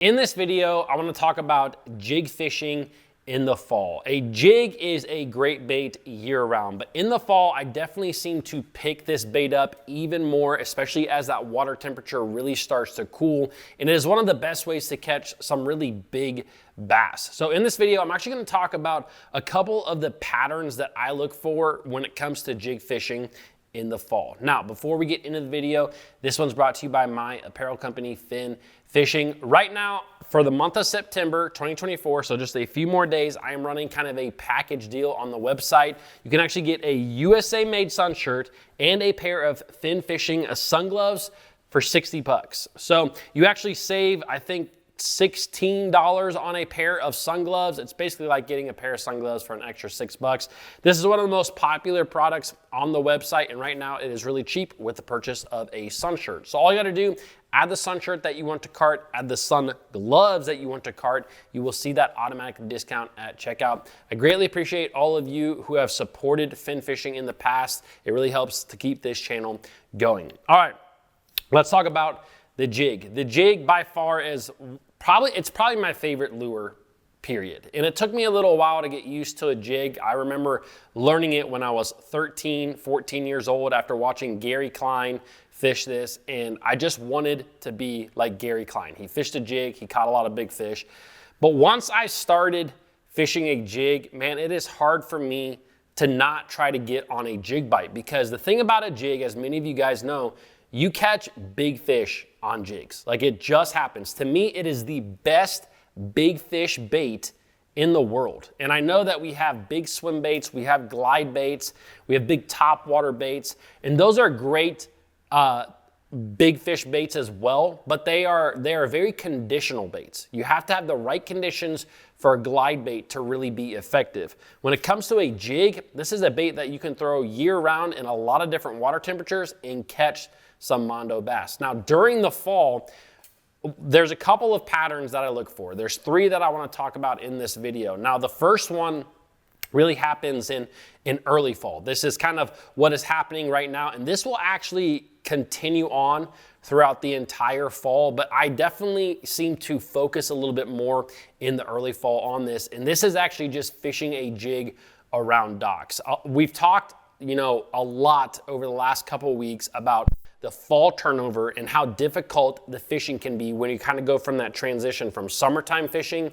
In this video, I want to talk about jig fishing in the fall. A jig is a great bait year round, but in the fall, I definitely seem to pick this bait up even more, especially as that water temperature really starts to cool. And it is one of the best ways to catch some really big bass. So in this video, I'm actually going to talk about a couple of the patterns that I look for when it comes to jig fishing in the fall. Now, before we get into the video, this one's brought to you by my apparel company, Finn Fishing. Right now, for the month of September 2024, so just a few more days, I am running kind of a package deal on the website. You can actually get a USA-made sun shirt and a pair of Finn Fishing sun gloves for 60 bucks. So you actually save, I think, $16 on a pair of sun gloves. It's basically like getting a pair of sun gloves for an extra $6. This is one of the most popular products on the website, and right now it is really cheap with the purchase of a sun shirt. So all you gotta do, add the sun shirt that you want to cart, add the sun gloves that you want to cart. You will see that automatic discount at checkout. I greatly appreciate all of you who have supported Finn Fishing in the past. It really helps to keep this channel going. All right, let's talk about the jig. The jig by far is it's probably my favorite lure, period. And it took me a little while to get used to a jig. I remember learning it when I was 13, 14 years old after watching Gary Klein fish this, and I just wanted to be like Gary Klein. He fished a jig, he caught a lot of big fish. But once I started fishing a jig, man, it is hard for me to not try to get on a jig bite, because the thing about a jig, as many of you guys know, you catch big fish on jigs. Like, it just happens. To me, it is the best big fish bait in the world. And I know that we have big swim baits, we have glide baits, we have big top water baits, and those are great big fish baits as well, but they are very conditional baits. You have to have the right conditions for a glide bait to really be effective. When it comes to a jig, this is a bait that you can throw year round in a lot of different water temperatures and catch some mondo bass. Now, during the fall, there's a couple of patterns that I look for. There's three that I want to talk about in this video. Now, the first one really happens in early fall. This is kind of what is happening right now, and this will actually continue on throughout the entire fall, but I definitely seem to focus a little bit more in the early fall on this, and this is actually just fishing a jig around docks. We've talked, a lot over the last couple of weeks about the fall turnover and how difficult the fishing can be when you kind of go from that transition from summertime fishing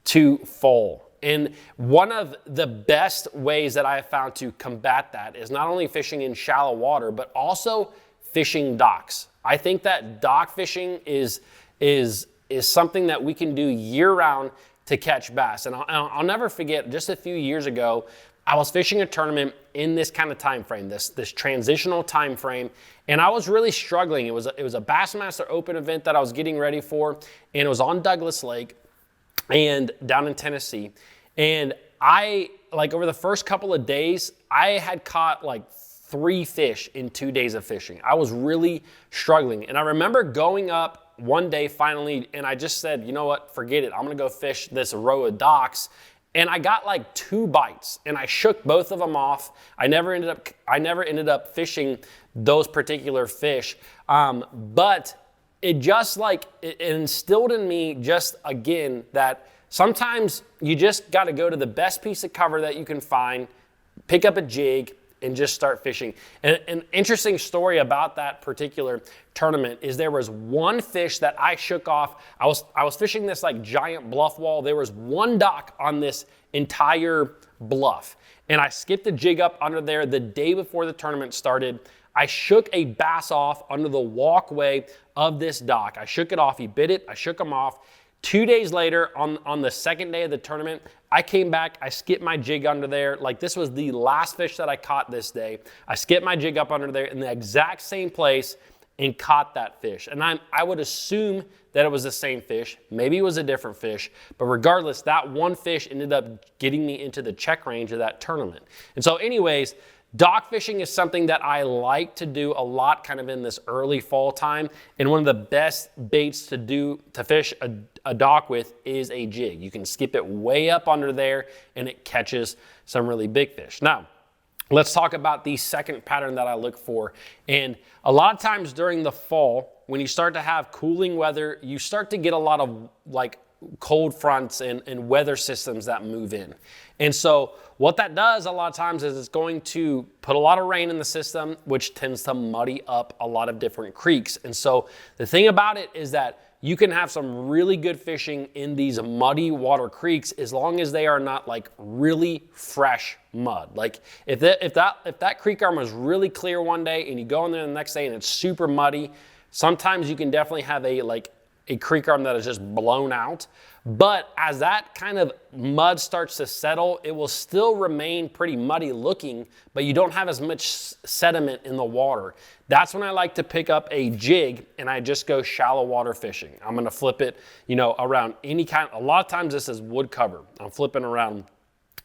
to fall. And one of the best ways that I have found to combat that is not only fishing in shallow water, but also fishing docks. I think that dock fishing is something that we can do year round to catch bass. And I'll never forget, just a few years ago, I was fishing a tournament in this kind of time frame, this transitional time frame, and I was really struggling. It was a Bassmaster Open event that I was getting ready for, and it was on Douglas Lake and down in Tennessee. And over the first couple of days, I had caught like 3 fish in 2 days of fishing. I was really struggling. And I remember going up one day finally, and I just said, you know what, forget it. I'm gonna go fish this row of docks. And I got like 2 bites, and I shook both of them off. I never ended up fishing those particular fish. But it just it instilled in me just again that sometimes you just got to go to the best piece of cover that you can find, pick up a jig, and just start fishing. And an interesting story about that particular tournament is there was one fish that I shook off. I was fishing this like giant bluff wall. There was one dock on this entire bluff, and I skipped the jig up under there the day before the tournament started. I shook a bass off under the walkway of this dock. I shook it off. He bit it. I shook him off. 2 days later, on the second day of the tournament, I came back, I skipped my jig under there. Like, this was the last fish that I caught this day. I skipped my jig up under there in the exact same place and caught that fish. And I would assume that it was the same fish. Maybe it was a different fish. But regardless, that one fish ended up getting me into the check range of that tournament. And so anyways, dock fishing is something that I like to do a lot kind of in this early fall time. And one of the best baits to fish a dock with is a jig. You can skip it way up under there and it catches some really big fish. Now, let's talk about the second pattern that I look for. And a lot of times during the fall, when you start to have cooling weather, you start to get a lot of like cold fronts and weather systems that move in. And so what that does a lot of times is it's going to put a lot of rain in the system, which tends to muddy up a lot of different creeks. And so the thing about it is that you can have some really good fishing in these muddy water creeks as long as they are not like really fresh mud. Like if that creek arm was really clear one day and you go in there the next day and it's super muddy, sometimes you can definitely have a creek arm that is just blown out. But as that kind of mud starts to settle, it will still remain pretty muddy looking, but you don't have as much sediment in the water. That's when I like to pick up a jig and I just go shallow water fishing. I'm gonna flip it, you know, around any kind, a lot of times this is wood cover. I'm flipping around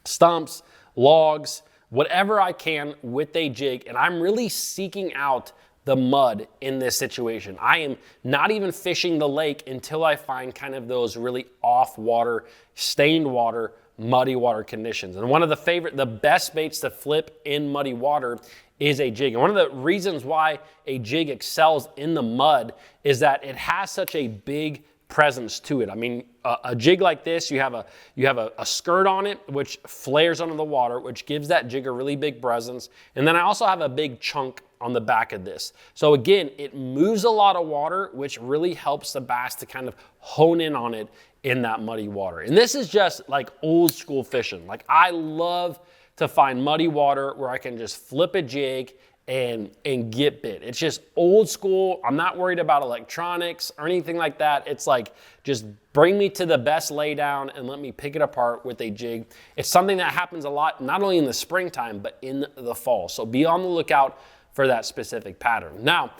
stumps, logs, whatever I can with a jig, and I'm really seeking out the mud in this situation. I am not even fishing the lake until I find kind of those really off water, stained water, muddy water conditions. And one of the best baits to flip in muddy water is a jig. And one of the reasons why a jig excels in the mud is that it has such a big presence to it. I mean, a jig like this, you have a skirt on it, which flares under the water, which gives that jig a really big presence. And then I also have a big chunk on the back of this. So again, it moves a lot of water, which really helps the bass to kind of hone in on it in that muddy water. And this is just like old school fishing. Like I love to find muddy water where I can just flip a jig and get bit. It's just old school. I'm not worried about electronics or anything like that. It's like, just bring me to the best laydown and let me pick it apart with a jig. It's something that happens a lot, not only in the springtime, but in the fall. So be on the lookout for that specific pattern. Now,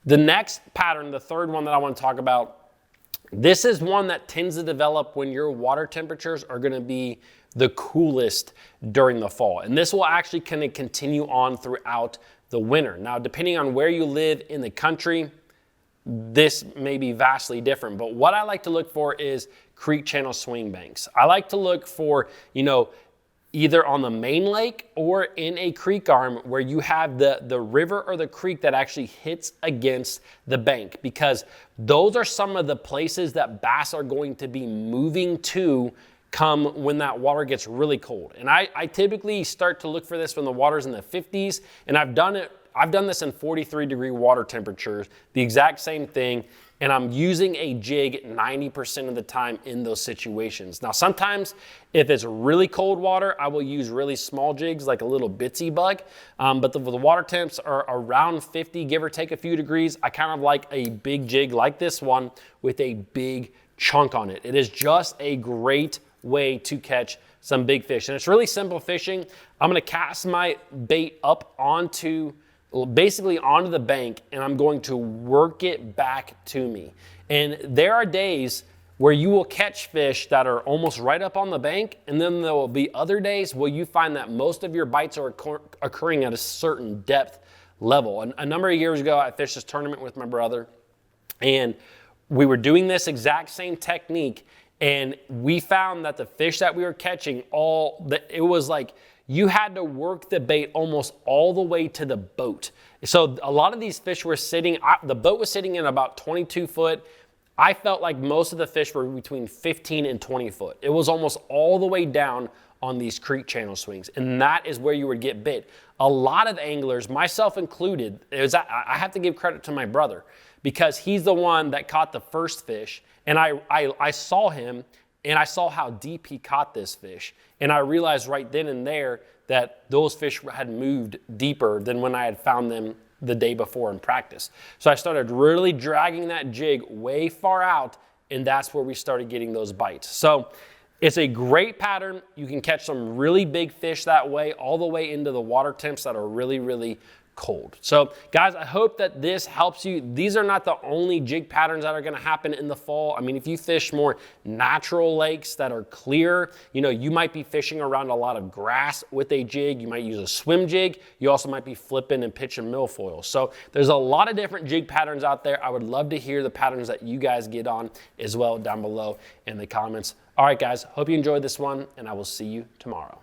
the next pattern, the third one that I want to talk about, this is one that tends to develop when your water temperatures are going to be the coolest during the fall. And this will actually kind of continue on throughout the winter. Now, depending on where you live in the country, this may be vastly different, but what I like to look for is creek channel swing banks. I like to look for, you know, either on the main lake or in a creek arm where you have the river or the creek that actually hits against the bank, because those are some of the places that bass are going to be moving to come when that water gets really cold. And I typically start to look for this when the water's in the 50s, and I've done this in 43-degree water temperatures, the exact same thing, and I'm using a jig 90% of the time in those situations. Now, sometimes if it's really cold water, I will use really small jigs like a little bitsy bug, but the water temps are around 50, give or take a few degrees. I kind of like a big jig like this one with a big chunk on it. It is just a great way to catch some big fish. And it's really simple fishing. I'm gonna cast my bait up basically onto the bank, and I'm going to work it back to me. And there are days where you will catch fish that are almost right up on the bank, and then there will be other days where you find that most of your bites are occurring at a certain depth level. And a number of years ago, I fished this tournament with my brother, and we were doing this exact same technique, and we found that the fish that we were catching, it was like you had to work the bait almost all the way to the boat. So a lot of these fish were sitting, the boat was sitting in about 22 foot. I felt like most of the fish were between 15 and 20 foot. It was almost all the way down on these creek channel swings, and that is where you would get bit. A lot of anglers, myself included, I have to give credit to my brother, because he's the one that caught the first fish, and I saw him, and I saw how deep he caught this fish, and I realized right then and there that those fish had moved deeper than when I had found them the day before in practice. So I started really dragging that jig way far out, and that's where we started getting those bites. So it's a great pattern. You can catch some really big fish that way, all the way into the water temps that are really, really cold. So guys, I hope that this helps you. These are not the only jig patterns that are going to happen in the fall. I mean, if you fish more natural lakes that are clear, you know, you might be fishing around a lot of grass with a jig. You might use a swim jig. You also might be flipping and pitching milfoil. So there's a lot of different jig patterns out there. I would love to hear the patterns that you guys get on as well down below in the comments. All right, guys, hope you enjoyed this one, and I will see you tomorrow.